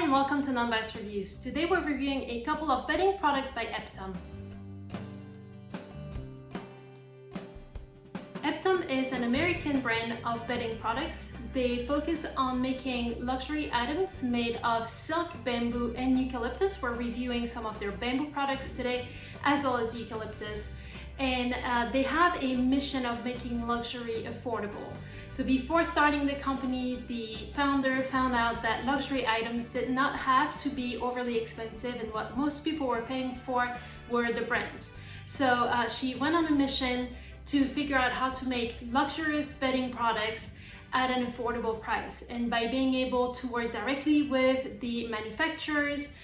and welcome to Non-Biased Reviews. Today we're reviewing a couple of bedding products by Aeptom. Aeptom is an American brand of bedding products. They focus on making luxury items made of silk, bamboo, and eucalyptus. We're reviewing some of their bamboo products today, as well as eucalyptus. And they have a mission of making luxury affordable. So before starting the company, the founder found out that luxury items did not have to be overly expensive, and what most people were paying for were the brands. So she went on a mission to figure out how to make luxurious bedding products at an affordable price. And by being able to work directly with the manufacturers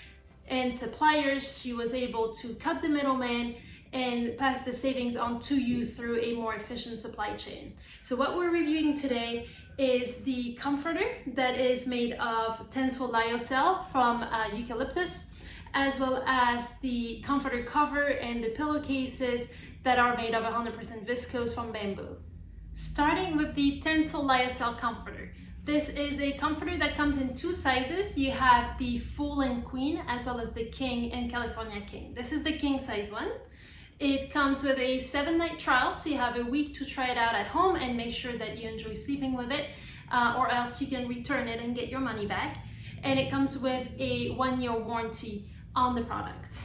and suppliers, she was able to cut the middleman and pass the savings on to you through a more efficient supply chain. So what we're reviewing today is the comforter that is made of Tencel Lyocell from eucalyptus, as well as the comforter cover and the pillowcases that are made of 100% viscose from bamboo. Starting with the Tencel Lyocell Comforter. This is a comforter that comes in two sizes. You have the full and queen, as well as the king and California king. This is the king size one. It comes with a 7-night trial, so you have a week to try it out at home and make sure that you enjoy sleeping with it, or else you can return it and get your money back. And it comes with a 1-year warranty on the product.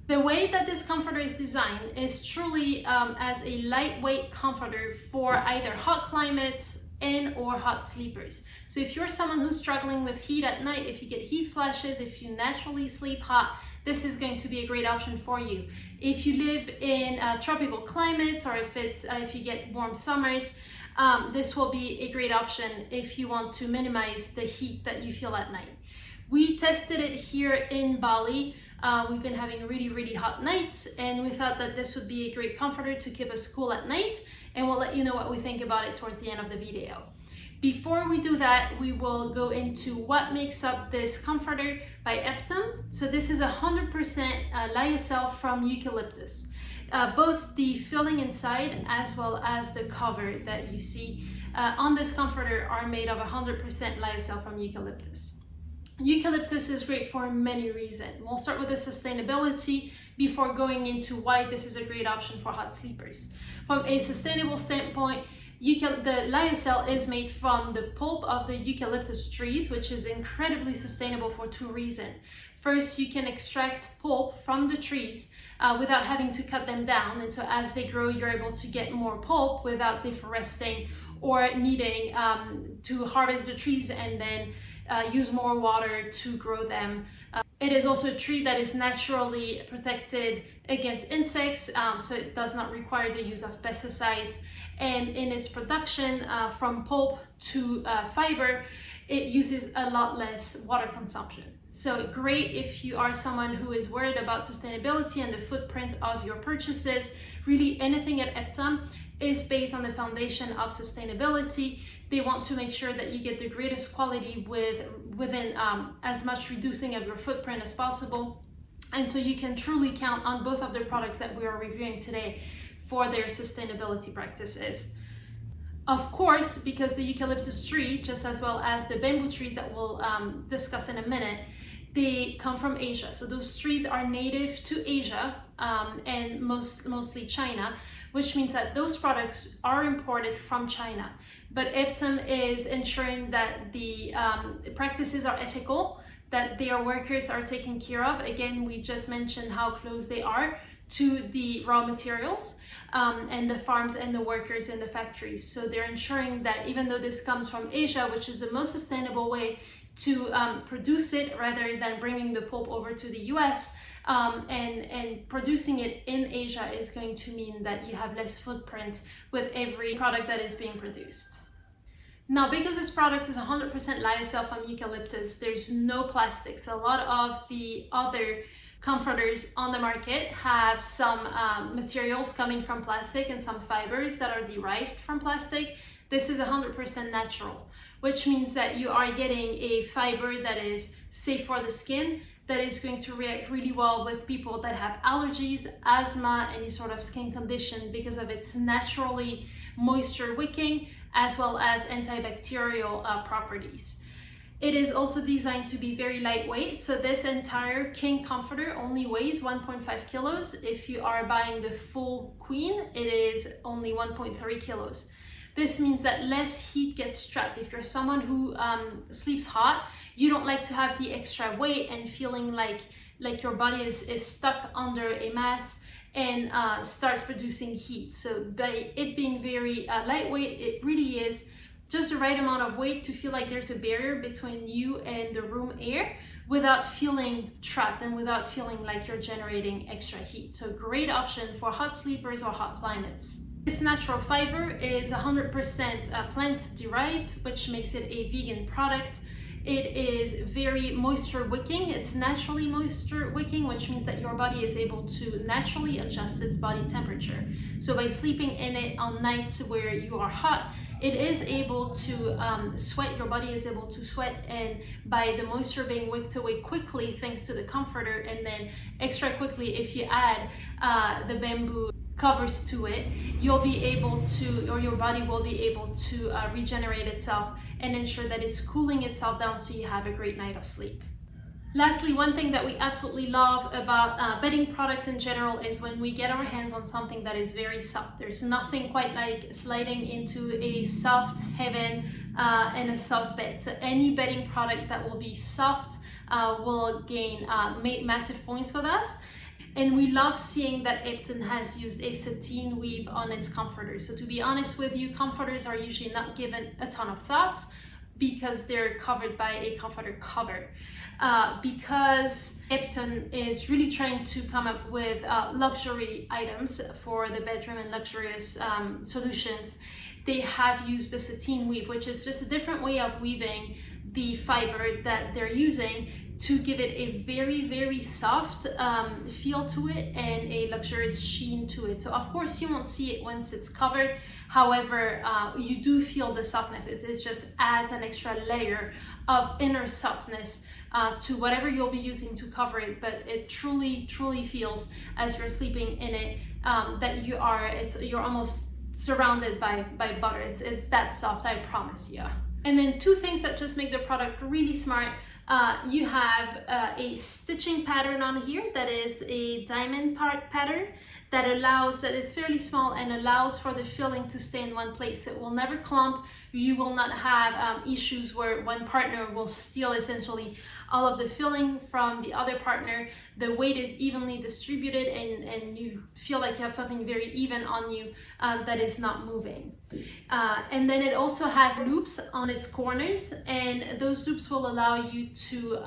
The way that this comforter is designed is truly as a lightweight comforter for either hot climates and or hot sleepers. So if you're someone who's struggling with heat at night, if you get heat flashes, if you naturally sleep hot, this is going to be a great option for you. If you live in tropical climates, or if you get warm summers, this will be a great option if you want to minimize the heat that you feel at night. We tested it here in Bali. We've been having really hot nights, and we thought that this would be a great comforter to keep us cool at night, and we'll let you know what we think about it towards the end of the video. Before we do that, we will go into what makes up this comforter by Aeptom. So this is 100% lyocell from eucalyptus. Both the filling inside as well as the cover that you see on this comforter are made of 100% lyocell from eucalyptus. Eucalyptus is great for many reasons. We'll start with the sustainability before going into why this is a great option for hot sleepers. From a sustainable standpoint, the lyocell is made from the pulp of the eucalyptus trees, which is incredibly sustainable for two reasons. First, you can extract pulp from the trees without having to cut them down, and so as they grow, you're able to get more pulp without deforesting or needing to harvest the trees and then use more water to grow them. It is also a tree that is naturally protected against insects, so it does not require the use of pesticides. And in its production, from pulp to fiber, it uses a lot less water consumption. So great if you are someone who is worried about sustainability and the footprint of your purchases. Really, anything at Aeptom is based on the foundation of sustainability. They want to make sure that you get the greatest quality within as much reducing of your footprint as possible. And so you can truly count on both of the products that we are reviewing today for their sustainability practices. Of course, because the eucalyptus tree, just as well as the bamboo trees that we'll discuss in a minute, they come from Asia. So those trees are native to Asia and mostly China, which means that those products are imported from China. But Aeptom is ensuring that the practices are ethical, that their workers are taken care of. Again, we just mentioned how close they are to the raw materials and the farms and the workers in the factories. So they're ensuring that even though this comes from Asia, which is the most sustainable way to produce it rather than bringing the pulp over to the US, and producing it in Asia is going to mean that you have less footprint with every product that is being produced. Now, because this product is 100% lyocell from eucalyptus, there's no plastics. A lot of the other comforters on the market have some materials coming from plastic and some fibers that are derived from plastic. This is 100% natural, which means that you are getting a fiber that is safe for the skin, that is going to react really well with people that have allergies, asthma, any sort of skin condition because of its naturally moisture wicking as well as antibacterial properties. It is also designed to be very lightweight. So this entire king comforter only weighs 1.5 kilos. If you are buying the full queen, it is only 1.3 kilos. This means that less heat gets trapped. If you're someone who sleeps hot, you don't like to have the extra weight and feeling like your body is stuck under a mass and starts producing heat. So by it being very lightweight, it really is just the right amount of weight to feel like there's a barrier between you and the room air without feeling trapped and without feeling like you're generating extra heat. So great option for hot sleepers or hot climates. This natural fiber is 100% plant derived, which makes it a vegan product. It is very moisture wicking. It's naturally moisture wicking, which means that your body is able to naturally adjust its body temperature. So by sleeping in it on nights where you are hot, it is able to sweat, your body is able to sweat, and by the moisture being wicked away quickly thanks to the comforter, and then extra quickly if you add the bamboo covers to it, you'll be able to, or your body will be able to regenerate itself and ensure that it's cooling itself down so you have a great night of sleep. Lastly, one thing that we absolutely love about bedding products in general is when we get our hands on something that is very soft. There's nothing quite like sliding into a soft heaven and a soft bed. So any bedding product that will be soft will gain massive points with us. And we love seeing that Aeptom has used a sateen weave on its comforters. So to be honest with you, comforters are usually not given a ton of thoughts because they're covered by a comforter cover. Because Aeptom is really trying to come up with luxury items for the bedroom and luxurious solutions, they have used the sateen weave, which is just a different way of weaving the fiber that they're using to give it a very, very soft feel to it and a luxurious sheen to it. So of course you won't see it once it's covered. However, you do feel the softness. It just adds an extra layer of inner softness to whatever you'll be using to cover it. But it truly, truly feels as you're sleeping in it that you're almost surrounded by butter. It's that soft, I promise you. And then two things that just make the product really smart. You have a stitching pattern on here that is a diamond pattern that is fairly small and allows for the filling to stay in one place. It will never clump. You will not have issues where one partner will steal essentially all of the filling from the other partner. The weight is evenly distributed and you feel like you have something very even on you that is not moving. And then it also has loops on its corners, and those loops will allow you to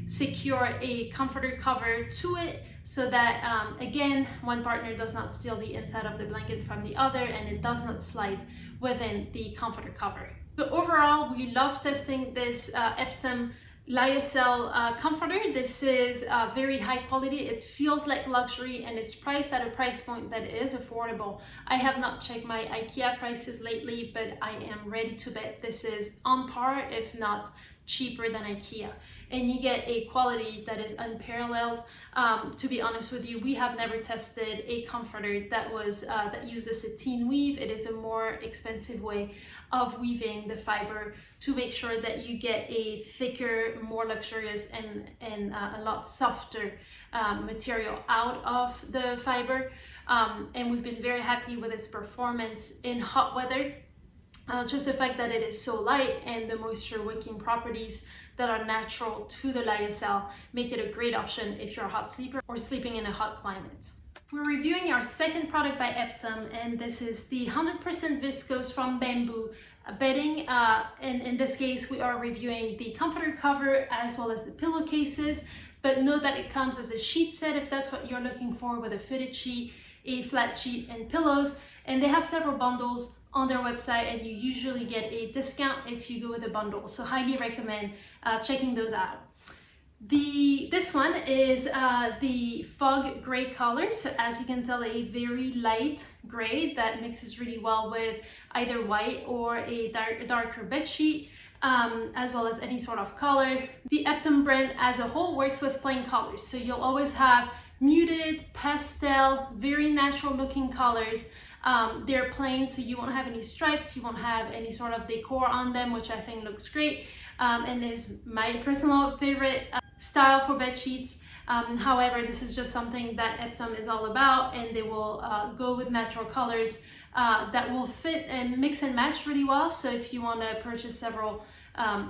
secure a comforter cover to it so that again, one partner does not steal the inside of the blanket from the other, and it does not slide within the comforter cover. So overall, we love testing this Aeptom Lyocell comforter. This is very high quality. It feels like luxury, and it's priced at a price point that is affordable. I have not checked my IKEA prices lately, but I am ready to bet this is on par, if not cheaper than IKEA. And you get a quality that is unparalleled. To be honest with you, we have never tested a comforter that used a sateen weave. It is a more expensive way of weaving the fiber to make sure that you get a thicker, more luxurious and a lot softer material out of the fiber. And we've been very happy with its performance in hot weather. Just the fact that it is so light and the moisture wicking properties that are natural to the Lyocell make it a great option if you're a hot sleeper or sleeping in a hot climate. We're reviewing our second product by Aeptom, and this is the 100% viscose from bamboo bedding. And in this case, we are reviewing the comforter cover as well as the pillowcases, but know that it comes as a sheet set if that's what you're looking for, with a fitted sheet, a flat sheet, and pillows. And they have several bundles on their website, and you usually get a discount if you go with a bundle. So highly recommend checking those out. This one is the fog gray color. So as you can tell, a very light gray that mixes really well with either white or a darker bed sheet, as well as any sort of color. The Aeptom brand as a whole works with plain colors. So you'll always have muted, pastel, very natural looking colors. They're plain, so you won't have any stripes, you won't have any sort of decor on them, which I think looks great. and is my personal favorite style for bed sheets. However, this is just something that Aeptom is all about, and they will go with natural colors that will fit and mix and match really well. So if you want to purchase several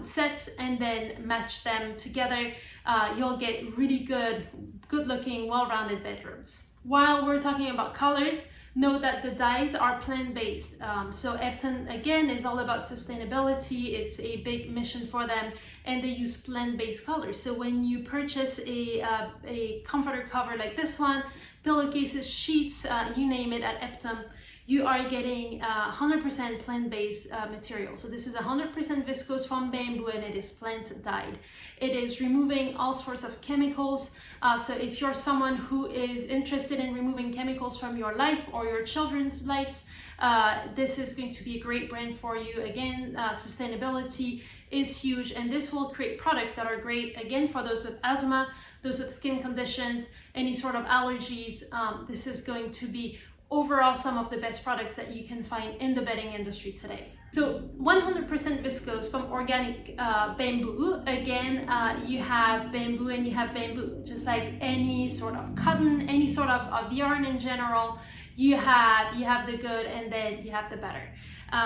sets and then match them together, you'll get really good looking, well-rounded bedrooms. While we're talking about colors, note that the dyes are plant-based. So Aeptom, again, is all about sustainability. It's a big mission for them, and they use plant-based colors. So when you purchase a comforter cover like this one, pillowcases, sheets, you name it at Aeptom, you are getting 100% plant-based material. So this is 100% viscose from bamboo, and it is plant dyed. It is removing all sorts of chemicals. So if you're someone who is interested in removing chemicals from your life or your children's lives, this is going to be a great brand for you. Again, sustainability is huge, and this will create products that are great, again, for those with asthma, those with skin conditions, any sort of allergies. This is going to be overall some of the best products that you can find in the bedding industry today. So 100% viscose from organic bamboo. Again, you have bamboo and you have bamboo, just like any sort of cotton, any sort of yarn in general. You have the good, and then you have the better.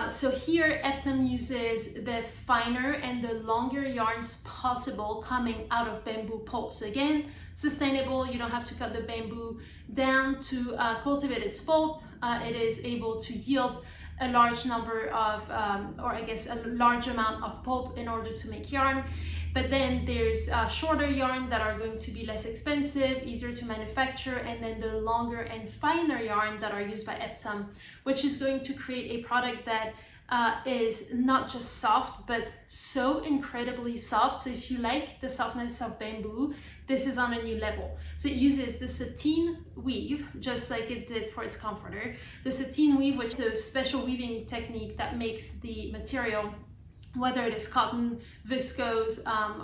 So here Aeptom uses the finer and the longer yarns possible coming out of bamboo pulp. So again, sustainable. You don't have to cut the bamboo down to cultivate its pulp. It is able to yield a large number of, or I guess a large amount of pulp in order to make yarn. But then there's shorter yarn that are going to be less expensive, easier to manufacture, and then the longer and finer yarn that are used by Aeptom, which is going to create a product that is not just soft, but so incredibly soft. So if you like the softness of bamboo, this is on a new level. So it uses the sateen weave, just like it did for its comforter. The sateen weave, which is a special weaving technique that makes the material, whether it is cotton, viscose,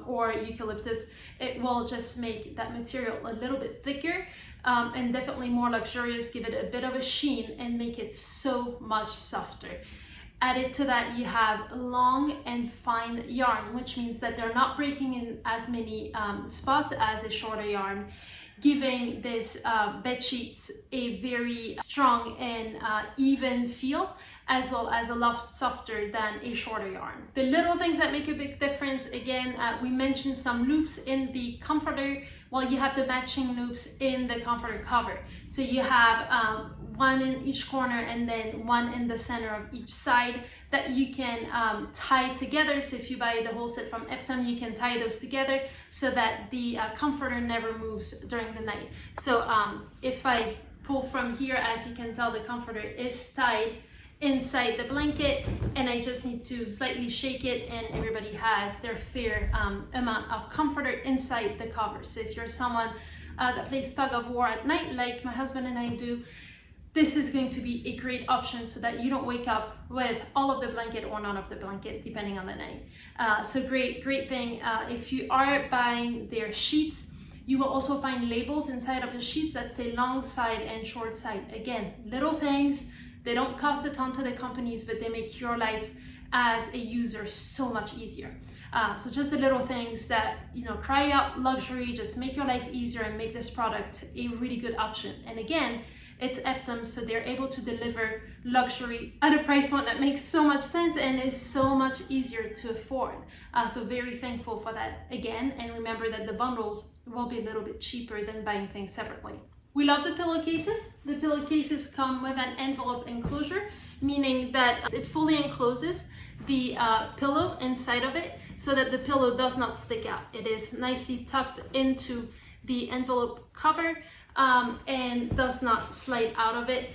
or eucalyptus, it will just make that material a little bit thicker and definitely more luxurious, give it a bit of a sheen, and make it so much softer. Added to that, you have long and fine yarn, which means that they're not breaking in as many spots as a shorter yarn, giving this bed sheets a very strong and even feel, as well as a lot softer than a shorter yarn. The little things that make a big difference, again, we mentioned some loops in the comforter. Well, you have the matching loops in the comforter cover. So you have one in each corner and then one in the center of each side that you can tie together. So if you buy the whole set from Aeptom, you can tie those together so that the comforter never moves during the night. So if I pull from here, as you can tell, the comforter is tied inside the blanket, and I just need to slightly shake it, and everybody has their fair amount of comforter inside the cover. So if you're someone that plays tug of war at night, like my husband and I do, this is going to be a great option so that you don't wake up with all of the blanket or none of the blanket, depending on the night. So great thing. If you are buying their sheets, you will also find labels inside of the sheets that say long side and short side. Again, little things. They don't cost a ton to the companies, but they make your life as a user so much easier. So just the little things that, cry out luxury, just make your life easier and make this product a really good option. And again, it's Aeptom, so they're able to deliver luxury at a price point that makes so much sense and is so much easier to afford. So very thankful for that again. And remember that the bundles will be a little bit cheaper than buying things separately. We love the pillowcases. The pillowcases come with an envelope enclosure, meaning that it fully encloses the pillow inside of it so that the pillow does not stick out. It is nicely tucked into the envelope cover and does not slide out of it.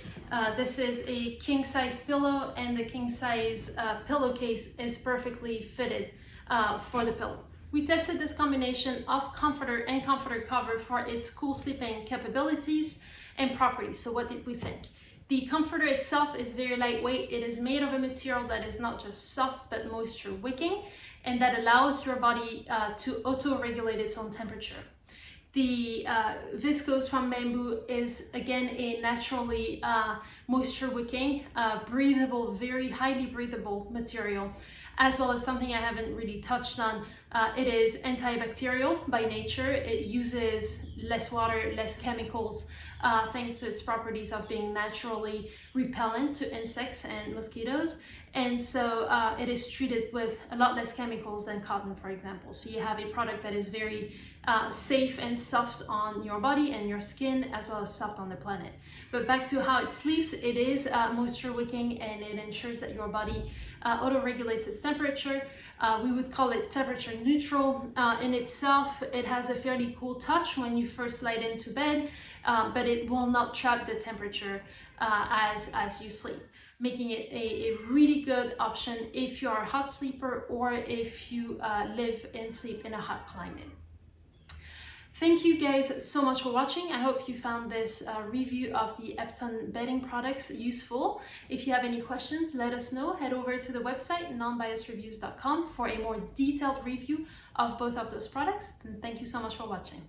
This is a king size pillow, and the king size pillowcase is perfectly fitted for the pillow. We tested this combination of comforter and comforter cover for its cool sleeping capabilities and properties. So what did we think? The comforter itself is very lightweight. It is made of a material that is not just soft but moisture wicking, and that allows your body to auto-regulate its own temperature. The viscose from bamboo is again a naturally moisture wicking, breathable, very highly breathable material. as well as something I haven't really touched on. It is antibacterial by nature. It uses less water, less chemicals, thanks to its properties of being naturally repellent to insects and mosquitoes. And so it is treated with a lot less chemicals than cotton, for example. So you have a product that is very safe and soft on your body and your skin, as well as soft on the planet. But back to how it sleeps, it is moisture wicking, and it ensures that your body auto-regulates its temperature. We would call it temperature neutral. In itself, it has a fairly cool touch when you first slide into bed, but it will not trap the temperature as you sleep, making it a really good option if you are a hot sleeper or if you live and sleep in a hot climate. Thank you guys so much for watching. I hope you found this review of the Aeptom bedding products useful. If you have any questions, let us know. Head over to the website nonbiasreviews.com for a more detailed review of both of those products. And thank you so much for watching.